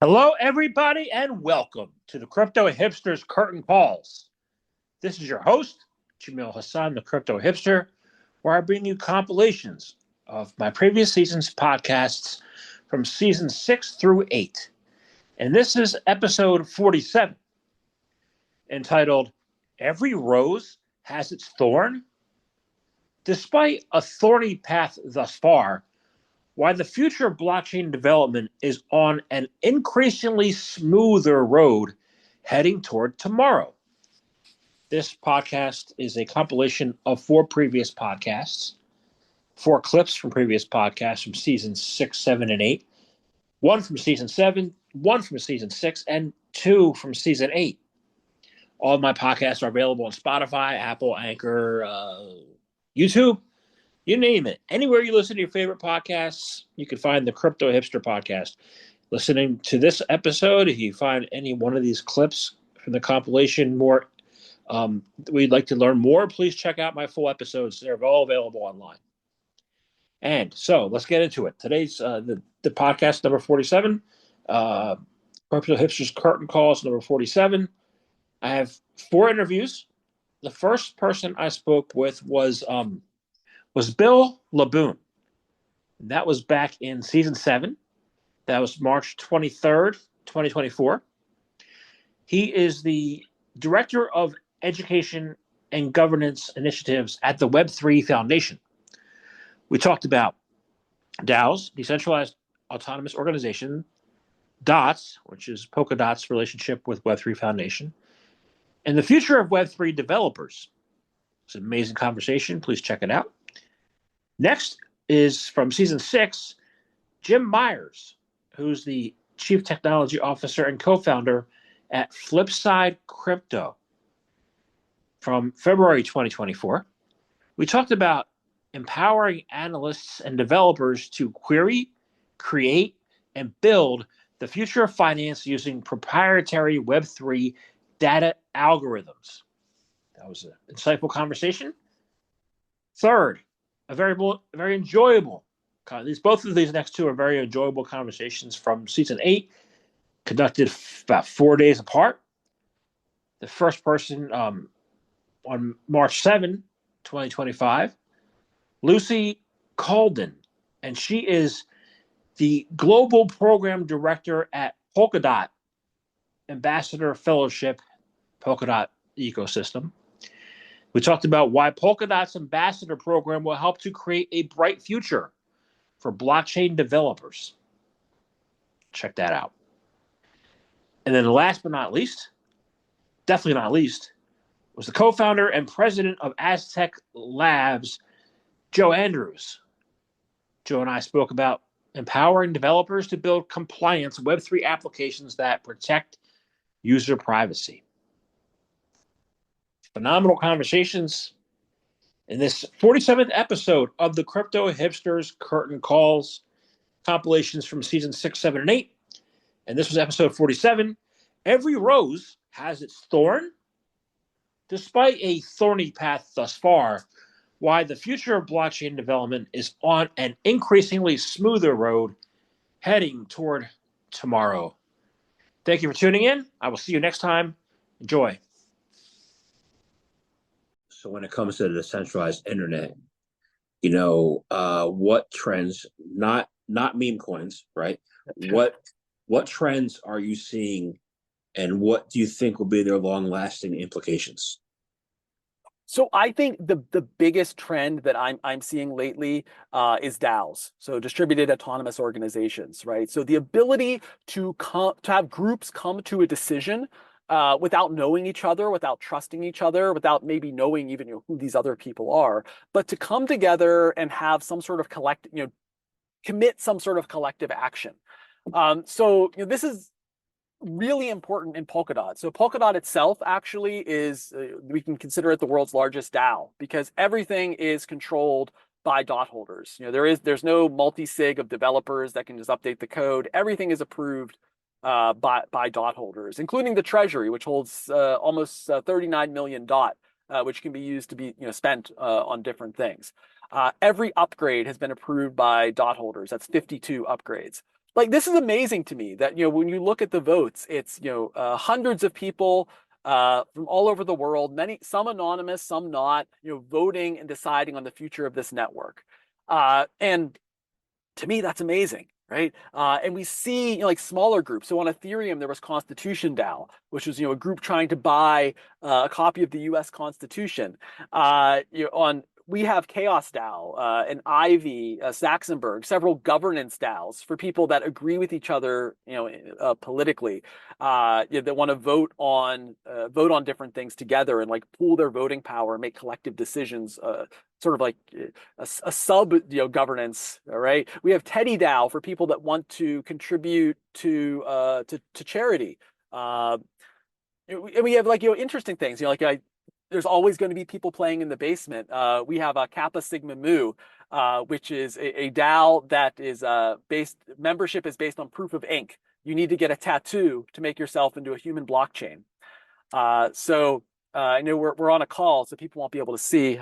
Hello, everybody, and welcome to the Crypto Hipsters Curtain Calls. This is your host, Jamil Hassan, the Crypto Hipster, where I bring you compilations of my previous season's podcasts from season 6 through 8. And this is episode 47, entitled Every Rose Has Its Thorn. Despite a thorny path thus far, why the future of blockchain development is on an increasingly smoother road heading toward tomorrow. This podcast is a compilation of 4 previous podcasts, 4 clips from previous podcasts from seasons 6, 7, and 8, 1 from season 7, 1 from season 6, and 2 from season 8. All of my podcasts are available on Spotify, Apple, Anchor, YouTube. You name it. Anywhere you listen to your favorite podcasts, you can find the Crypto Hipster podcast. Listening to this episode, if you find any one of these clips from the compilation we'd like to learn more, please check out my full episodes. They're all available online. And so let's get into it. Today's the podcast number 47. Crypto Hipster's Curtain Calls number 47. I have 4 interviews. The first person I spoke with was Bill Laboon. That was back in season 7. That was March 23rd, 2024. He is the Director of Education and Governance Initiatives at the Web3 Foundation. We talked about DAOs, Decentralized Autonomous Organization, DOTS, which is Polkadot's relationship with Web3 Foundation, and the future of Web3 developers. It's an amazing conversation. Please check it out. Next is from season 6, Jim Myers, who's the Chief Technology Officer and co-founder at Flipside Crypto from February 2024. We talked about empowering analysts and developers to query, create, and build the future of finance using proprietary Web3 data algorithms. That was an insightful conversation. Third, a very enjoyable. Both of these next 2 are very enjoyable conversations from season 8, conducted about 4 days apart. The first person on March 7, 2025, Lucy Coulden, and she is the Global Program Director at Polkadot Ambassador Fellowship, Polkadot ecosystem. We talked about why Polkadot's ambassador program will help to create a bright future for blockchain developers. Check that out. And then last but not least, definitely not least, was the co-founder and president of Aztec Labs, Joe Andrews. Joe and I spoke about empowering developers to build compliance Web3 applications that protect user privacy. Phenomenal conversations in this 47th episode of the Crypto Hipsters Curtain Calls, compilations from season 6, 7, and 8. And this was episode 47. Every rose has its thorn. Despite a thorny path thus far, why the future of blockchain development is on an increasingly smoother road heading toward tomorrow. Thank you for tuning in. I will see you next time. Enjoy. So when it comes to the decentralized internet, what trends, not meme coins, right? What trends are you seeing, and what do you think will be their long-lasting implications? So I think the biggest trend that I'm seeing lately is DAOs, so distributed autonomous organizations, right? So the ability to have groups come to a decision without knowing each other, without trusting each other, without maybe knowing even who these other people are, but to come together and have some sort of commit some sort of collective action. This is really important in Polkadot. So Polkadot itself actually is, we can consider it the world's largest DAO because everything is controlled by dot holders. There's no multi-sig of developers that can just update the code. Everything is approved by dot holders, including the treasury, which holds almost 39 million dot, which can be used to be spent on different things. Every upgrade has been approved by dot holders. That's 52 upgrades. like this is amazing to me that when you look at the votes, it's hundreds of people from all over the world, many some anonymous, some not, voting and deciding on the future of this network. And to me, that's amazing, right? And we see like smaller groups. So on Ethereum, there was Constitution DAO, which was a group trying to buy a copy of the U.S. Constitution. On we have Chaos DAO and Ivy, Saxonburg, several governance DAOs for people that agree with each other, politically, that want to vote on different things together and like pool their voting power and make collective decisions, sort of like a sub governance. All right, we have Teddy DAO for people that want to contribute to charity. And we have like interesting things. There's always going to be people playing in the basement. We have a Kappa Sigma Mu, which is a DAO that is membership is based on proof of ink. You need to get a tattoo to make yourself into a human blockchain. So I know we're on a call, so people won't be able to see.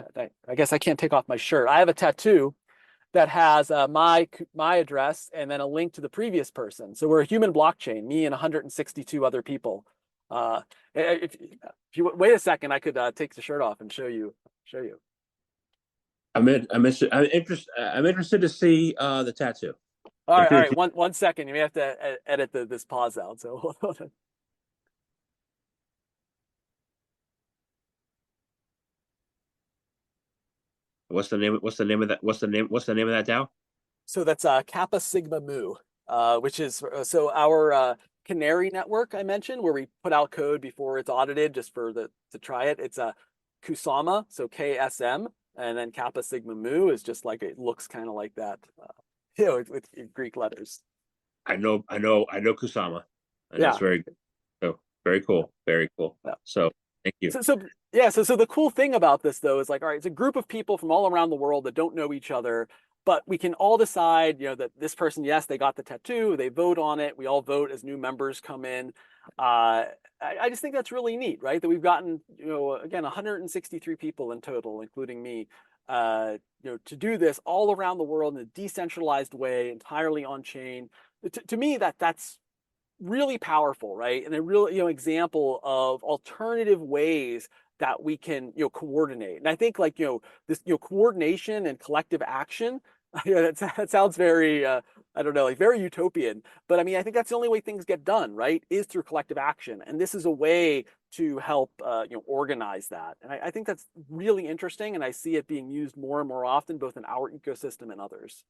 I guess I can't take off my shirt. I have a tattoo that has my address and then a link to the previous person. So we're a human blockchain, me and 162 other people. If you wait a second, I could take the shirt off and show you. I'm interested to see the tattoo. All right. One second. You may have to edit this pause out. So hold on. What's the name of that? What's the name of that DAO? So that's Kappa Sigma Mu, which is so our Canary network I mentioned, where we put out code before it's audited, just to try it. It's a Kusama, so KSM, and then Kappa Sigma Mu is just like it looks kind of like that, with Greek letters. I know Kusama, and Yeah. that's very good. So very cool, very cool. Yeah. So thank you. So yeah, so the cool thing about this though is like, all right, it's a group of people from all around the world that don't know each other, but we can all decide, that this person, yes, they got the tattoo, they vote on it, we all vote as new members come in. I just think that's really neat, right? That we've gotten, again, 163 people in total, including me, to do this all around the world in a decentralized way, entirely on chain. To me, that's really powerful, right? And a real, example of alternative ways that we can, coordinate. And I think like, this, coordination and collective action, that sounds very, I don't know, like very utopian. But I mean, I think that's the only way things get done, right? Is through collective action. And this is a way to help, organize that. And I think that's really interesting. And I see it being used more and more often, both in our ecosystem and others.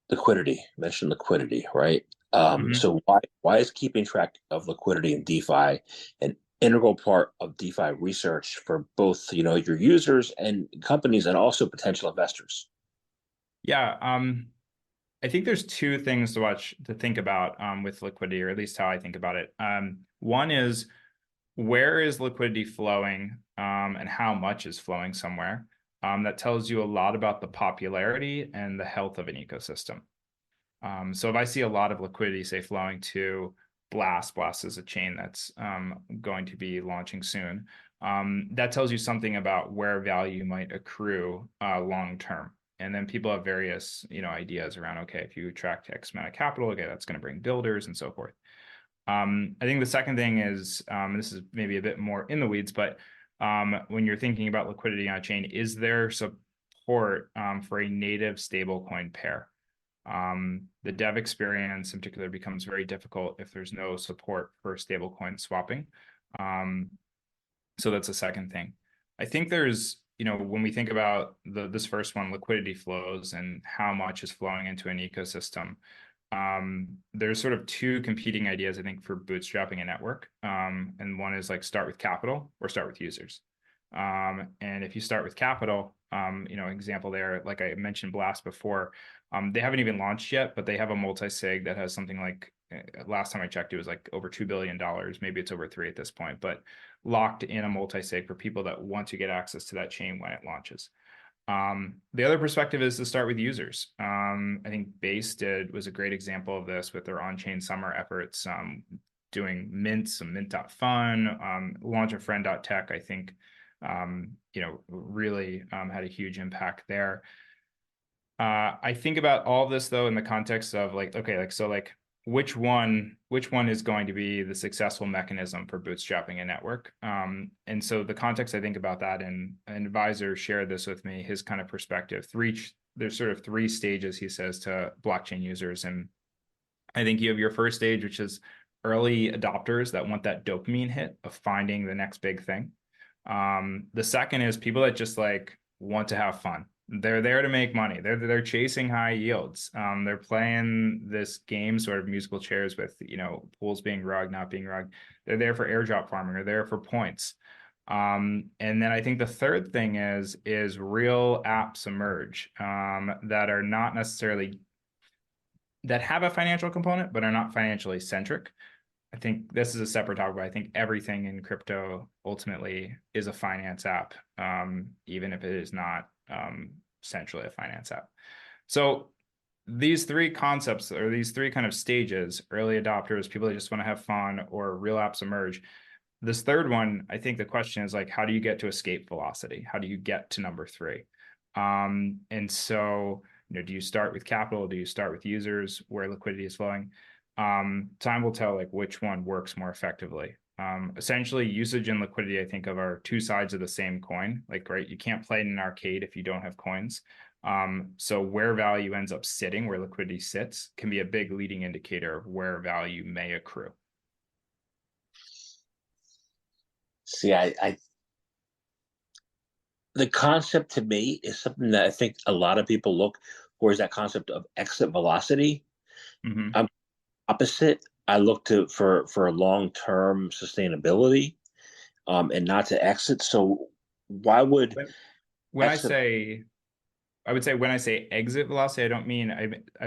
Liquidity. Mention liquidity, right? Mhm. So why is keeping track of liquidity in DeFi an integral part of DeFi research for both your users and companies and also potential investors? Yeah, I think there's two things to think about with liquidity, or at least how I think about it. One is, where is liquidity flowing, and how much is flowing somewhere? That tells you a lot about the popularity and the health of an ecosystem. So if I see a lot of liquidity, say, flowing to Blast is a chain that's going to be launching soon. That tells you something about where value might accrue long term. And then people have various, ideas around, okay, if you attract X amount of capital, okay, that's going to bring builders and so forth. I think the second thing is, this is maybe a bit more in the weeds, but when you're thinking about liquidity on a chain, is there support for a native stablecoin pair? The dev experience in particular becomes very difficult if there's no support for stablecoin swapping. So that's a second thing. I think there's, when we think about this first one, liquidity flows and how much is flowing into an ecosystem, there's sort of two competing ideas, I think, for bootstrapping a network. And one is like start with capital or start with users. And if you start with capital, example there, like I mentioned Blast before, they haven't even launched yet, but they have a multi-sig that has something like, last time I checked, it was like over $2 billion. Maybe it's over 3 at this point, but locked in a multi-sig for people that want to get access to that chain when it launches. The other perspective is to start with users. I think Base was a great example of this with their on-chain summer efforts, doing some mint.fun, launch of friend.tech, I think, really had a huge impact there. I think about all this though in the context of like, okay, like so like which one is going to be the successful mechanism for bootstrapping a network? And so the context I think about that, and an advisor shared this with me, his kind of perspective. There's sort of 3 stages, he says, to blockchain users. And I think you have your first stage, which is early adopters that want that dopamine hit of finding the next big thing. The second is people that just like want to have fun. They're there to make money. They're chasing high yields. They're playing this game, sort of musical chairs with, you know, pools being rugged, not being rugged. They're there for airdrop farming. They're there for points. And then I think the third thing is real apps emerge that are not necessarily, that have a financial component, but are not financially centric. I think this is a separate topic, but I think everything in crypto ultimately is a finance app, even if it is not centrally a finance app. So these 3 concepts, or these 3 kind of stages, early adopters, people that just want to have fun, or real apps emerge. This third one, I think the question is like, how do you get to escape velocity? How do you get to number 3? And so, you know, do you start with capital? Do you start with users where liquidity is flowing? Time will tell like which one works more effectively. Essentially, usage and liquidity, I think, of are 2 sides of the same coin. Like, right, you can't play in an arcade if you don't have coins. So where value ends up sitting, where liquidity sits, can be a big leading indicator of where value may accrue. See, the concept to me is something that I think a lot of people look for, is that concept of exit velocity. Mm-hmm. I'm opposite. I look to for long-term sustainability, and not to exit. So why would when exit? I would say when I say exit velocity, I don't mean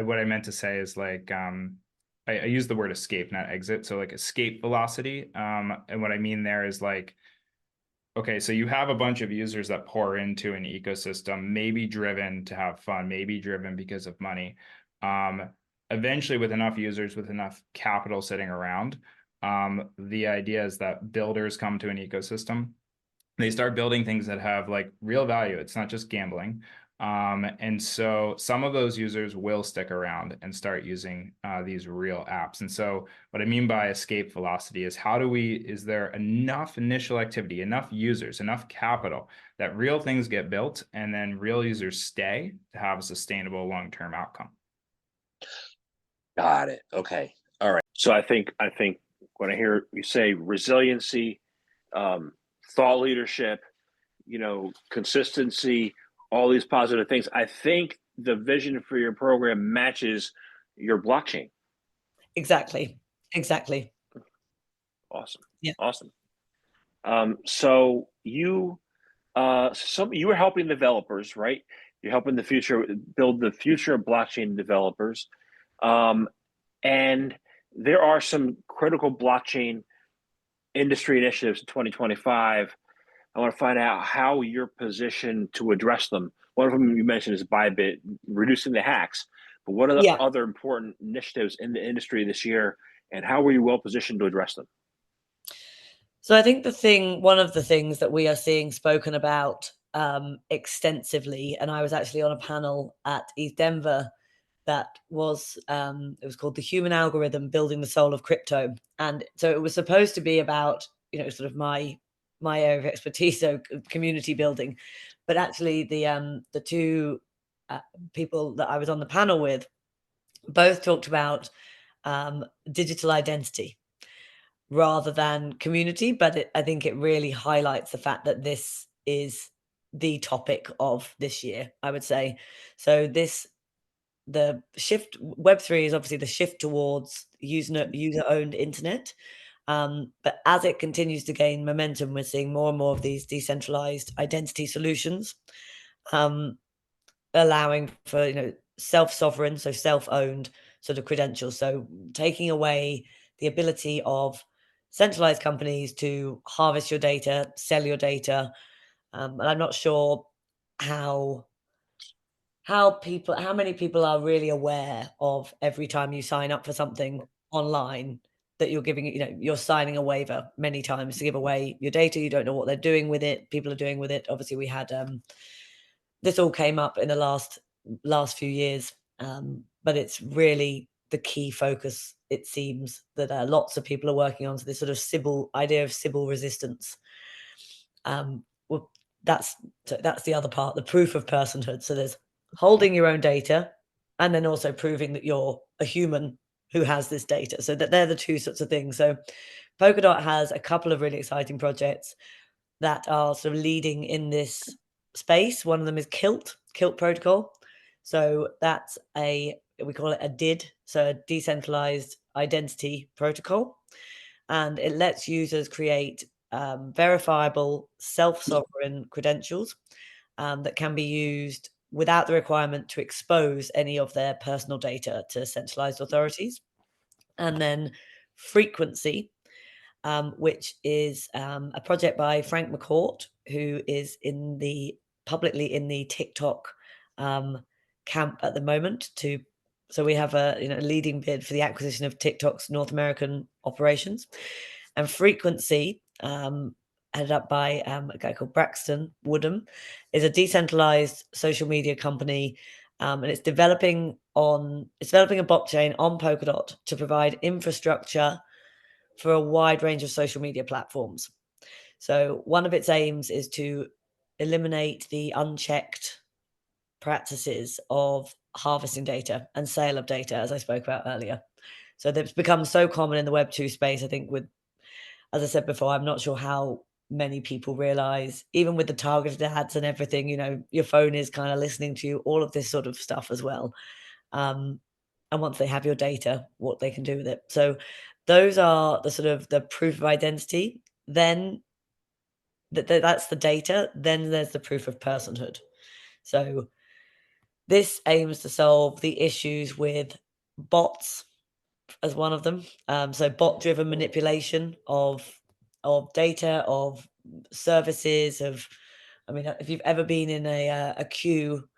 what I meant to say is like I use the word escape, not exit. So like escape velocity. And what I mean there is like, okay, so you have a bunch of users that pour into an ecosystem, maybe driven to have fun, maybe driven because of money. Eventually, with enough users, with enough capital sitting around, the idea is that builders come to an ecosystem. They start building things that have like real value. It's not just gambling. And so some of those users will stick around and start using these real apps. And so what I mean by escape velocity is is there enough initial activity, enough users, enough capital that real things get built and then real users stay to have a sustainable long-term outcome? Got it. Okay. All right. So I think when I hear you say resiliency, thought leadership, you know, consistency, all these positive things, I think the vision for your program matches your blockchain. Exactly. Awesome. Yeah. Awesome. So you were helping developers, right? You're helping build the future of blockchain developers. And there are some critical blockchain industry initiatives in 2025. I want to find out how you're positioned to address them. One of them you mentioned is Bybit, reducing the hacks. But what are the other important initiatives in the industry this year, and how are you well positioned to address them? So I think one of the things that we are seeing spoken about extensively, and I was actually on a panel at ETH Denver that was it was called The Human Algorithm Building the Soul of Crypto. And so it was supposed to be about, you know, sort of my area of expertise, so community building. But actually the 2 people that I was on the panel with both talked about digital identity rather than community. But I think it really highlights the fact that this is the topic of this year, I would say. So the shift, Web3 is obviously the shift towards user-owned internet. But as it continues to gain momentum, we're seeing more and more of these decentralized identity solutions, allowing for, you know, self-sovereign, so self-owned sort of credentials. So taking away the ability of centralized companies to harvest your data, sell your data. And I'm not sure how many people are really aware of every time you sign up for something online that you're giving, you know, you're signing a waiver many times to give away your data. You don't know what they're doing with it. People are doing with it. Obviously, we had this all came up in the last last few years. But it's really the key focus, it seems, that lots of people are working on, to this sort of idea of Sybil resistance. Well, that's the other part, the proof of personhood. So there's holding your own data, and then also proving that you're a human who has this data. So that they're the two sorts of things. So Polkadot has a couple of really exciting projects that are sort of leading in this space. One of them is Kilt protocol. So that's we call it a DID, so a decentralized identity protocol. And it lets users create verifiable self-sovereign credentials that can be used without the requirement to expose any of their personal data to centralized authorities. And then Frequency, which is a project by Frank McCourt, who is publicly in the TikTok camp at the moment. So we have a leading bid for the acquisition of TikTok's North American operations. And Frequency, headed up by a guy called Braxton Woodham, is a decentralized social media company, and it's developing a blockchain on Polkadot to provide infrastructure for a wide range of social media platforms. So one of its aims is to eliminate the unchecked practices of harvesting data and sale of data, as I spoke about earlier. So that's become so common in the Web2 space. I think as I said before, I'm not sure how many people realize, even with the targeted ads and everything, your phone is kind of listening to you, all of this sort of stuff as well. And once they have your data, what they can do with it. So those are the sort of the proof of identity. Then that's the data. Then there's the proof of personhood. So this aims to solve the issues with bots as one of them. So bot-driven manipulation of data, of services, if you've ever been in a queue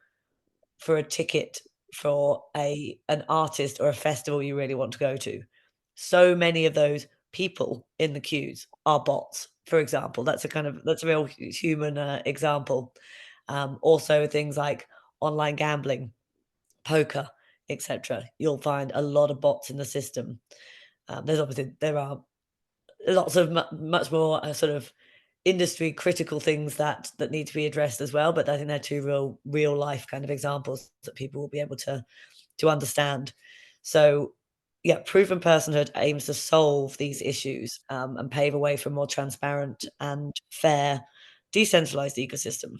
for a ticket for an artist or a festival you really want to go to, so many of those people in the queues are bots, for example. That's a real human example. Also things like online gambling, poker, etc. You'll find a lot of bots in the system. There are lots of much more sort of industry critical things that need to be addressed as well, but I think they're two real life kind of examples that people will be able to understand. So yeah, proven personhood aims to solve these issues and pave a way for a more transparent and fair decentralized ecosystem.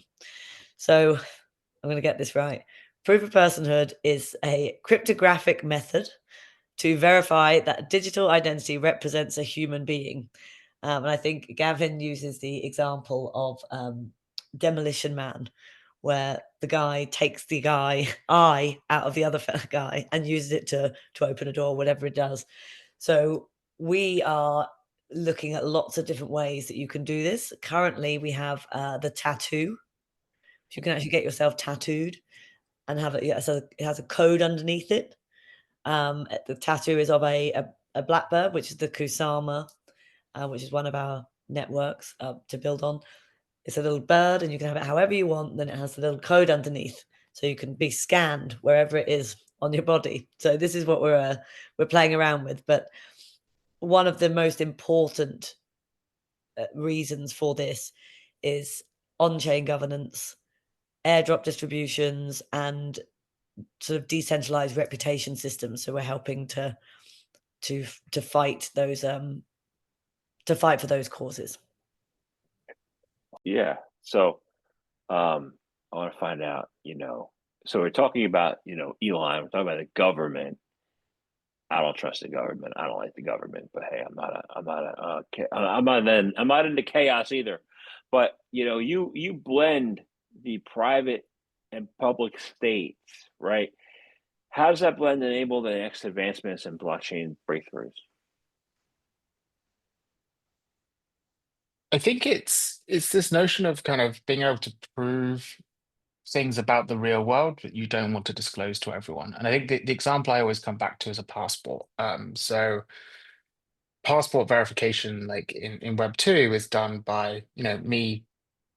So I'm going to get this right. Proof of personhood is a cryptographic method to verify that digital identity represents a human being. And I think Gavin uses the example of Demolition Man, where the guy takes the eye out of the other guy and uses it to open a door, whatever it does. So we are looking at lots of different ways that you can do this. Currently, we have the tattoo. You can actually get yourself tattooed and have it. Yeah, so it has a code underneath it. The tattoo is of a blackbird, which is the Kusama, which is one of our networks to build on. It's a little bird, and you can have it however you want. Then it has the little code underneath, so you can be scanned wherever it is on your body. So this is what we're playing around with. But one of the most important reasons for this is on-chain governance, airdrop distributions, and sort of decentralized reputation systems. So we're helping to fight those for those causes. Yeah. So I want to find out, so we're talking about, Elon, we're talking about the government. I don't trust the government. I don't like the government, but hey, I'm not into chaos either. But you blend the private and public states, right? How does that blend enable the next advancements in blockchain breakthroughs? I think it's this notion of kind of being able to prove things about the real world that you don't want to disclose to everyone. And I think the example I always come back to is a passport. So passport verification, like in Web2, is done by me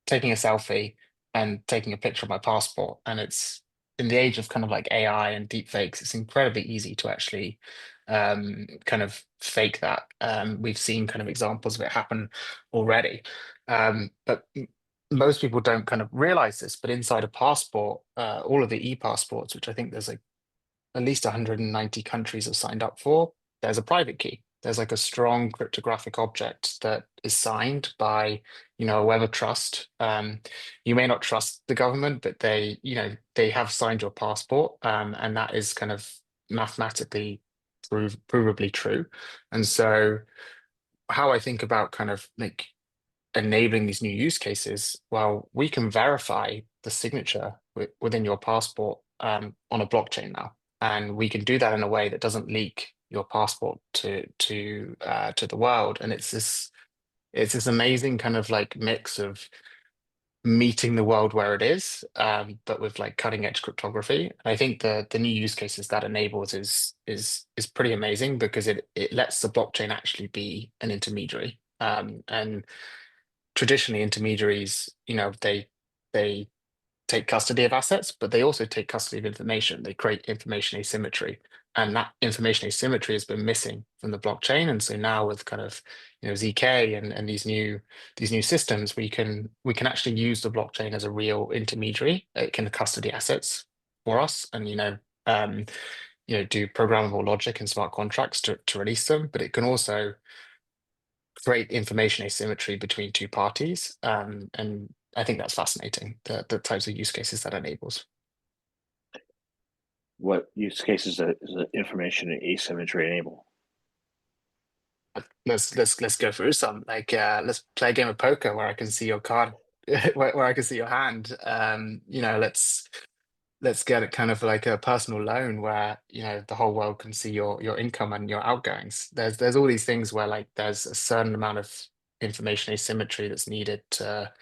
taking a selfie and taking a picture of my passport, and it's in the age of kind of like AI and deep fakes, it's incredibly easy to actually kind of fake that. We've seen kind of examples of it happen already. But most people don't kind of realize this, but inside a passport, all of the e-passports, which I think there's like at least 190 countries have signed up for, there's a private key. There's like a strong cryptographic object that is signed by, a web of trust. You may not trust the government, but they have signed your passport, and that is kind of mathematically provably true. And so, how I think about kind of like enabling these new use cases, well, we can verify the signature within your passport on a blockchain now, and we can do that in a way that doesn't leak your passport to the world. And it's this amazing kind of like mix of meeting the world where it is, but with like cutting edge cryptography. And I think the new use cases that enables is pretty amazing because it lets the blockchain actually be an intermediary. And traditionally intermediaries, they take custody of assets, but they also take custody of information. They create information asymmetry, and that information asymmetry has been missing from the blockchain. And so now with kind of ZK and these new systems, we can actually use the blockchain as a real intermediary. It can custody assets for us, and do programmable logic and smart contracts to release them. But it can also create information asymmetry between two parties. And I think that's fascinating, the types of use cases that enables. What use cases does the information asymmetry enable? Let's go through some. Like let's play a game of poker where I can see your card, where I can see your hand. Let's get it kind of like a personal loan where the whole world can see your income and your outgoings. There's all these things where like there's a certain amount of information asymmetry that's needed to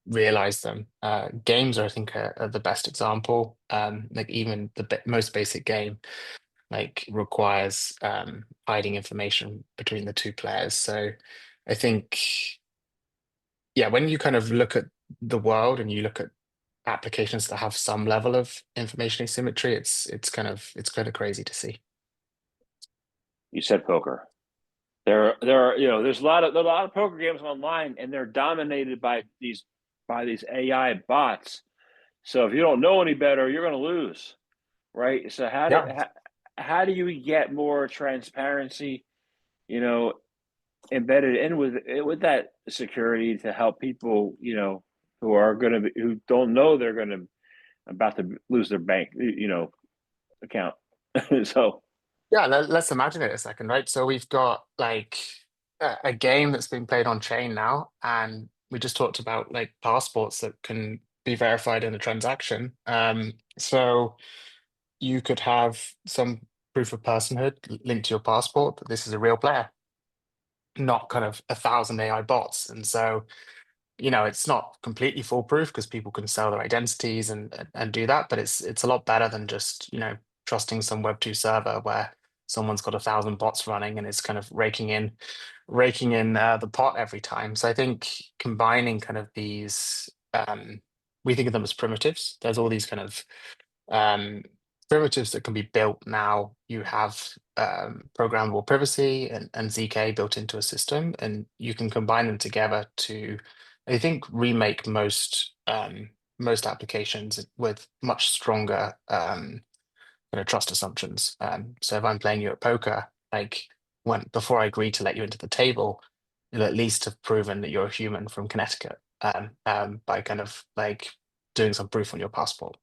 realize them. Games are, I think, are the best example. Like even the most basic game like requires hiding information between the two players. So I think, yeah, when you kind of look at the world and you look at applications that have some level of information asymmetry, it's kind of crazy to see. You said poker. There are there's a lot of poker games online, and they're dominated by these AI bots. So if you don't know any better, you're going to lose, right? So Yeah. how do you get more transparency, embedded in with that security to help people, who don't know they're about to lose their bank, account. So Yeah, let's imagine it a second, right? So we've got like a game that's being played on chain now, and we just talked about like passports that can be verified in a transaction. So you could have some proof of personhood linked to your passport that this is a real player, not kind of 1,000 AI bots. And so it's not completely foolproof because people can sell their identities and do that, but it's a lot better than just trusting some Web2 server where someone's got 1,000 bots running and it's kind of raking in the pot every time. So I think combining kind of these, we think of them as primitives. There's all these kind of primitives that can be built now. You have programmable privacy and ZK built into a system, and you can combine them together to, I think, remake most applications with much stronger trust assumptions. So if I'm playing you at poker, like before I agree to let you into the table, you'll at least have proven that you're a human from Connecticut by kind of like doing some proof on your passport.